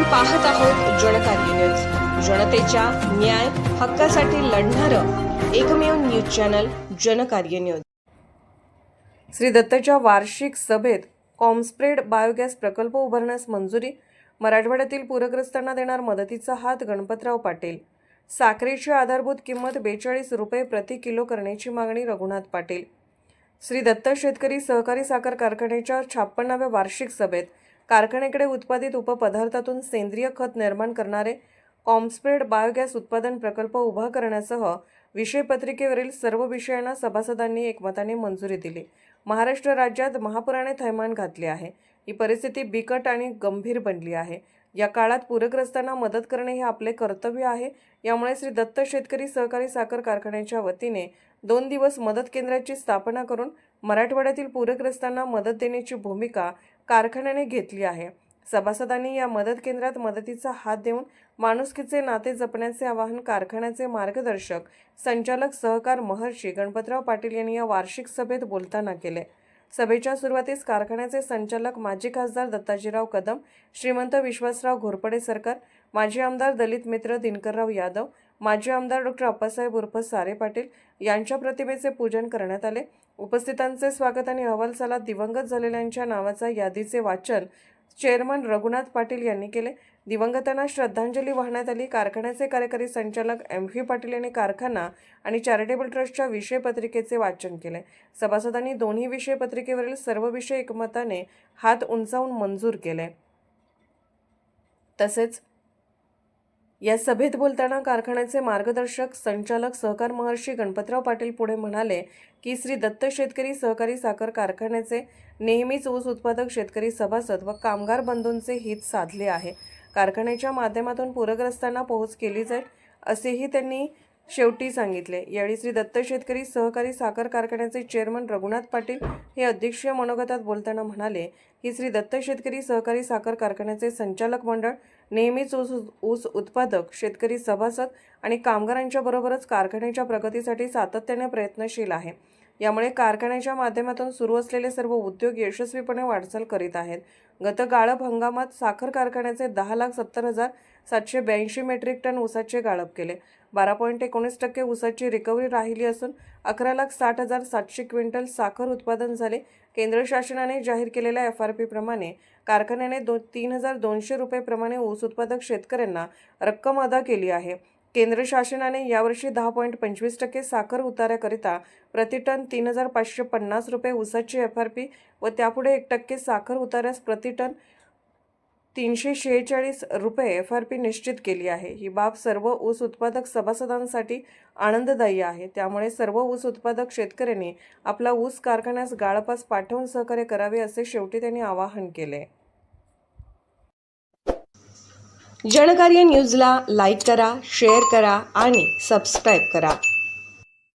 पाहत आहोत जनकार्य न्यूज, जनतेच्या न्याय हक्कासाठी लढणारं एकमेव news channel Janakarya news. Shri दत्तच्या वार्षिक सभेत कॉम्स्प्रेड बायोगॅस प्रकल्प उभारण्यास मंजुरी, मराठवाड्यातील पूरग्रस्तांना देणार मदतीचा हात गणपतराव पाटील। साखरेची आधारभूत किंमत 42 रुपये प्रति किलो करण्याची मागणी रघुनाथ पाटील। श्री दत्त शेतकरी सहकारी साखर कारखान्याच्या 56व्या वार्षिक सभेत कारखान्याकडे उत्पादित उपपदार्थातून सेंद्रिय खत निर्माण करणारे कॉम्स्प्रेड बायोगॅस उत्पादन प्रकल्प उभा करण्यासह विषयपत्रिकेवरील सर्व विषयांना सभासदांनी एकमताने मंजुरी दिली। महाराष्ट्र राज्यात महापुराने थैमान घातले आहे। ही परिस्थिती बिकट आणि गंभीर बनली आहे। या काळात पूरग्रस्तांना मदत करणे हे आपले कर्तव्य आहे। यामुळे श्री दत्त शेतकरी सहकारी साखर कारखान्याच्या वतीने 2 दिवस मदत केंद्राची स्थापना करून मराठवाड्यातील पूरग्रस्तांना मदत देण्याची भूमिका कारखान्याने घेतली आहे। सभासदांनी या मदत केंद्रात मदतीचा हात देऊन माणुसकीचे नाते जपण्याचे आवाहन कारखान्याचे मार्गदर्शक संचालक सहकार महर्षी गणपतराव पाटील यांनी या वार्षिक सभेत बोलताना केले। सभेच्या सुरुवातीस कारखान्याचे संचालक माजी खासदार दत्ताजीराव कदम, श्रीमंत विश्वासराव घोरपडे सरकार, माजी आमदार दलित मित्र दिनकरराव यादव, माजी आमदार डॉ. अप्पासाहेब उर्फ सारे पाटील यांच्या प्रतिमेचे पूजन करण्यात आले। उपस्थितांचे स्वागत आणि अहवालसालात दिवंगत झालेल्यांच्या नावाचा यादीचे वाचन चेअरमन रघुनाथ पाटील यांनी केले। दिवंगतांना श्रद्धांजली वाहण्यात आली। कारखान्याचे कार्यकारी संचालक M.V. पाटील यांनी कारखाना आणि चॅरिटेबल ट्रस्टच्या विषय पत्रिकेचे वाचन केले। सभासदांनी दोन्ही विषय पत्रिकेवरील सर्व विषय एकमताने हात उंचावून मंजूर केले। तसेच या सभेत बोलताना कारखान्याचे मार्गदर्शक संचालक सहकार महर्षी गणपतराव पाटील पुढे म्हणाले की श्री दत्त शेतकरी सहकारी साखर कारखान्याचे नेहमीच ऊस उत्पादक शेतकरी सभासद व कामगार बंधूंचे हित साधले आहे। कारखान्याच्या माध्यमातून पूरग्रस्तांना पोहोच केली जाईल असेही त्यांनी शेवटी सांगितले। यावेळी श्री दत्त शेतकरी सहकारी साखर कारखान्याचे चेअरमन रघुनाथ पाटील हे अध्यक्षीय मनोगतात बोलताना म्हणाले की श्री दत्त शेतकरी सहकारी साखर कारखान्याचे संचालक मंडळ नेहमीच ऊस उत्पादक शेतकरी सभासद आणि कामगारांच्या बरोबरच कारखान्याच्या प्रगतीसाठी सातत्याने प्रयत्नशील आहे। यामुळे कारखान्याच्या माध्यमातून सुरू असलेले सर्व उद्योग यशस्वीपणे वाटचाल करीत आहेत। गत गाळप हंगामात साखर कारखान्याचे 10,70,782 मेट्रिक टन ऊसाचे गाळप केले। 12.19% ऊसाची रिकव्हरी राहिली असून 11,60,700 क्विंटल साखर उत्पादन झाले। केंद्र शासनाने जाहीर केलेल्या FRP प्रमाणे कारखान्याने 3,200 रुपये प्रमाणे ऊस उत्पादक शेतकऱ्यांना रक्कम अदा केली आहे। केंद्र शासनाने यावर्षी 10.25% साखर उतार्याकरिता प्रतिटन 3,550 रुपये ऊसाची FRP व त्यापुढे 1% साखर उतार्यास प्रतिटन 346 रुपये FRP निश्चित केली आहे। ही बाब सर्व ऊस उत्पादक सभासदांसाठी आनंददायी आहे। त्यामुळे सर्व ऊस उत्पादक शेतकऱ्यांनी आपला ऊस कारखान्यास गाळपास पाठवून सहकार्य करावे असे शेवटी त्यांनी आवाहन केले। जनकार्य न्यूजला लाईक करा, शेअर करा आणि सबस्क्राईब करा।